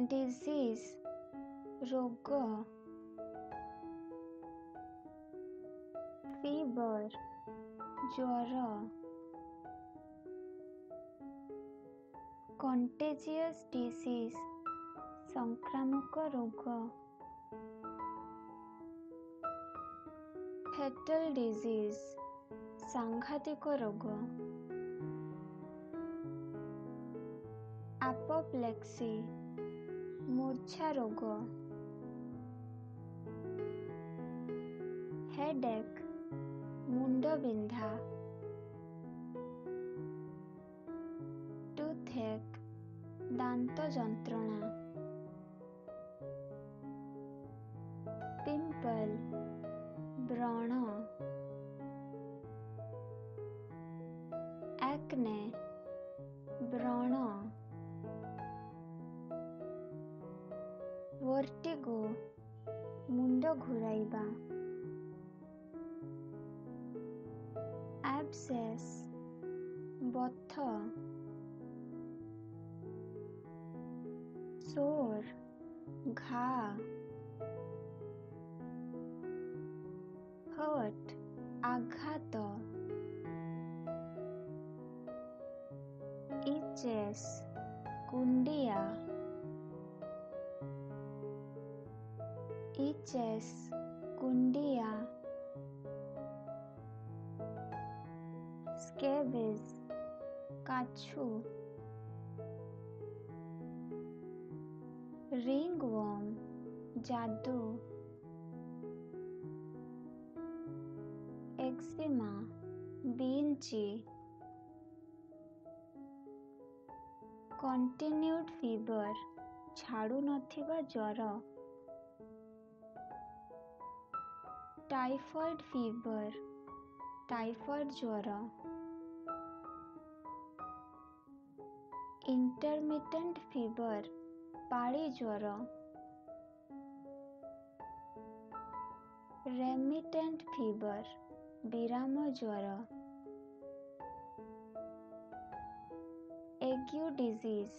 disease ରୋଗ, fever ଜ୍ୱର, contagious disease ସଂକ୍ରାମକ ରୋଗ, fatal disease ସାଂଘାତିକ ରୋଗ, apoplexy ମୂର୍ଚ୍ଛା ରୋଗ, headache ମୁଣ୍ଡ ବିନ୍ଧା, toothache ଦାନ୍ତ ଯନ୍ତ୍ରଣା, pimple ବ୍ରଣ, acne ବ୍ରଣ, vertigo ମୁଣ୍ଡ ଘୁରାଇବା, abscess ବଥ, sore ଘା, hurt ଆଘାତ, itches କୁଣ୍ଡିଆ, itches କୁଣ୍ଡିଆ, scabies କାଛୁ, ringworm ଯାଦୁ, eczema ବିଞ୍ଚି, continued fever ଛାଡୁ ନଥିବା ଜ୍ୱର, typhoid fever ଟାଇଫଏଡ୍ ଜ୍ୱର, intermittent fever ପାଳି ଜ୍ୱର, remittent fever ବିରାମ ଜ୍ୱର, ague disease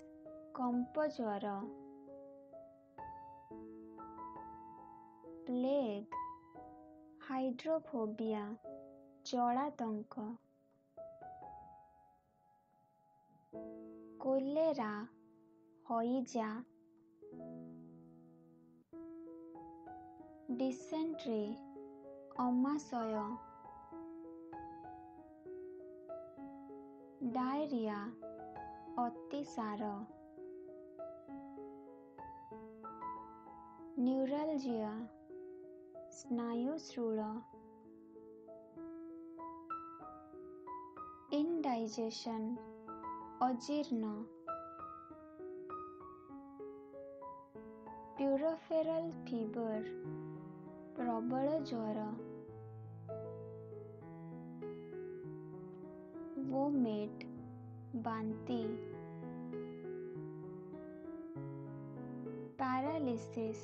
କମ୍ପ ଜ୍ୱର, plague ହାଇଡ୍ରୋଫୋବିଆ ଜଳାତଙ୍କ, କୋଲେରା ହଇଜା, dysentery ଅମାଶୟ, ଡାଇରିଆ ଅତିସାର, ନ୍ୟୁରାଲଜିଆ ସ୍ନାୟୁଶ୍ଳୂଳ, indigestion ଅଜୀର୍ଣ୍ଣ, puerperal fever ପ୍ରବଳ ଜ୍ୱର, vomit ବାନ୍ତି, paralysis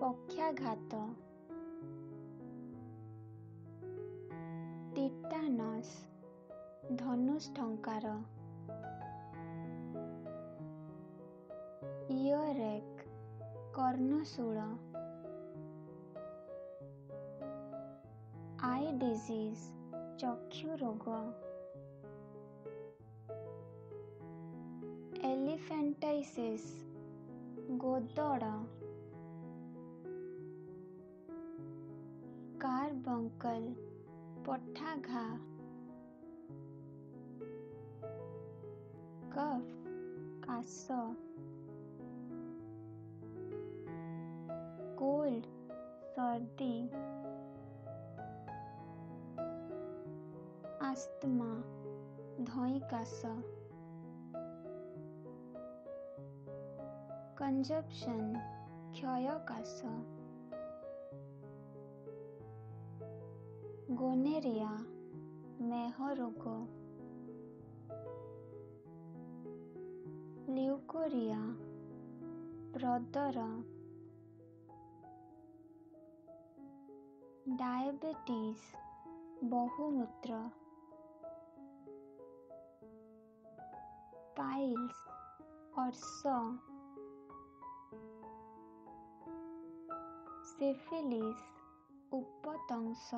ପକ୍ଷାଘାତ, ଟିଟାନସ୍ ଧନୁଷ୍ଟଙ୍କାର, ଇଅରେକ୍ କର୍ଣ୍ଣଶୂଳ, ଆଇ ଡିଜିଜ୍ ଚକ୍ଷୁ ରୋଗ, ଏଲିଫେଣ୍ଟାଇସିସ୍ ଗୋଦଡ଼, କାର୍ବଙ୍କଲ୍ ପଠାଘା, କଫ୍ କାଶ, କୋଲ୍ଡ ସର୍ଦ୍ଦି, ଆସ୍ଥମା ଧଇଁ କାଶ, କଞ୍ଜପ୍ସନ୍ କ୍ଷୟ କାଶ, ଗୋନେରିଆ ମେହ ରୋଗ, ଲ୍ୟୁକୋରିଆ ପ୍ରଦର, ଡାଏବେଟିସ୍ ବହୁମୂତ୍ର, ପାଇଲ୍ସ ଅର୍ଶ, सिफिलिस उपतंश,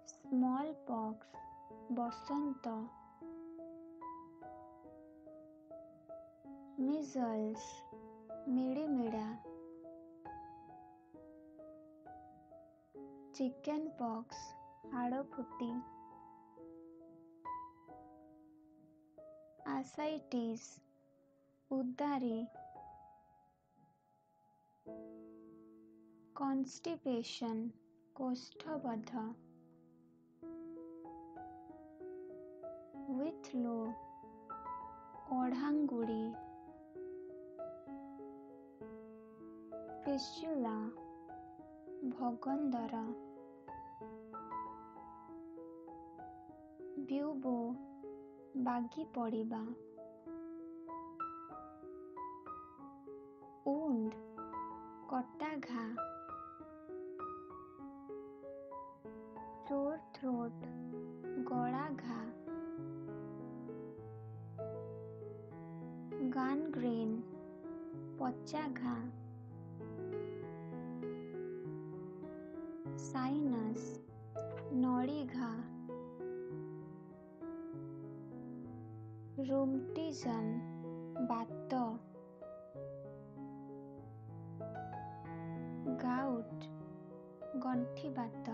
स्मॉल पॉक्स बसंत, मिजल्स मिड़ीमिड़ा, चिकन पॉक्स हाड़फुटी, आसाइटिस उदारी, कॉन्स्टिपेशन कोष्ठबद्ध, विथ लो ओढ़ांगुड़ी, फिस्चुला भगंदर, ब्यूबो बागी पड़िबा, उंड कटा घा, सोर थ्रोट गला घा, गानग्रेन पचा घा, साइनस नड़ी घा, रूमटिज्म बात, गाउट गंठी बात,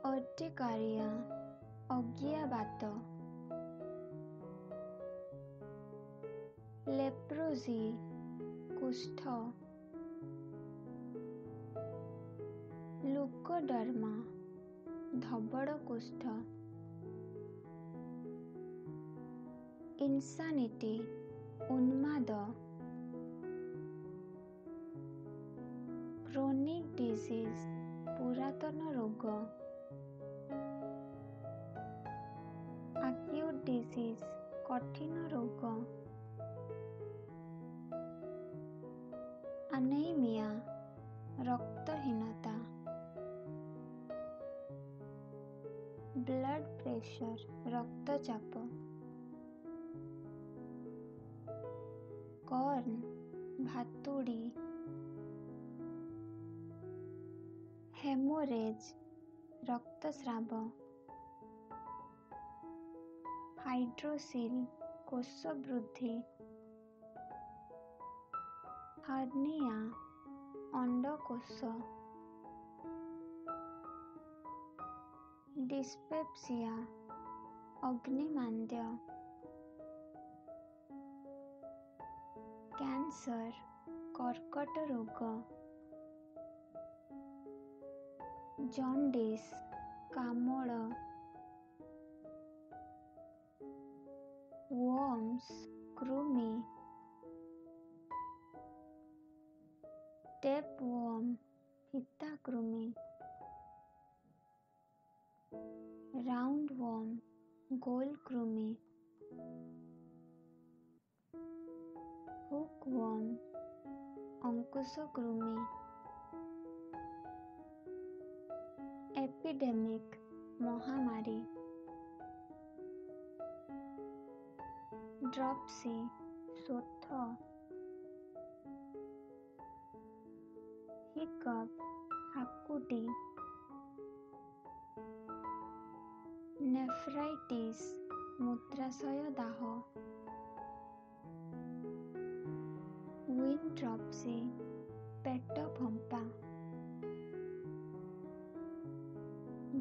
अर्टिकारिया अगिया बात, लेप्रोजी कुष्ठ, लुकोडर्मा धबड़ कुष्ठ, इंसानिटी उन्माद, क्रोनिक डिजीज पुरातन रोग, एक्यूट डिजीज कठिन रोग, अनेमिया रक्तहीनता, ब्लड प्रेशर रक्तचाप, कॉर्न भातुड़ी, हेमोरेज रक्तस्राव, हाइड्रोसिल कोष वृद्धि, हर्निया अंडकोश, डिस्पेप्सिया अग्निमांद्य, कैंसर कर्कट रोग, जॉन्डिस कामड़, वर्म्स कृमि, टेपवर्म फीता कृमि, राउंड वर्म गोल कृमि, हुक वर्म अंकुश कृमि, एपिडेमिक महामारी, ड्रॉप्सी शोथ, हिकअप हाकुटी, नेफ्राइटिस मूत्राशय दाह, विंड्रॉप्सी पेट फंपा,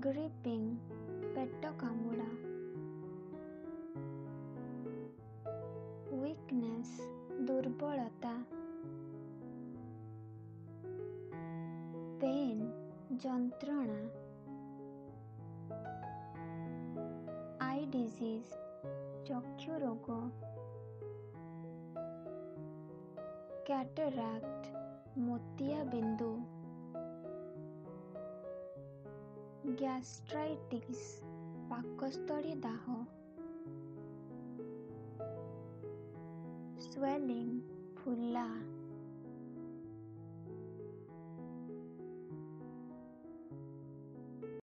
ग्रिपिंग पेट कामुड़ा, वीकनेस दुर्बलता, पेन जंत्रणा, आई डिजीज चक्षु रोग, कैटरैक्ट मोतिया बिंदु, गैस्ट्राइटिस पाकस्थली दाह, स्वेलिंग फुला,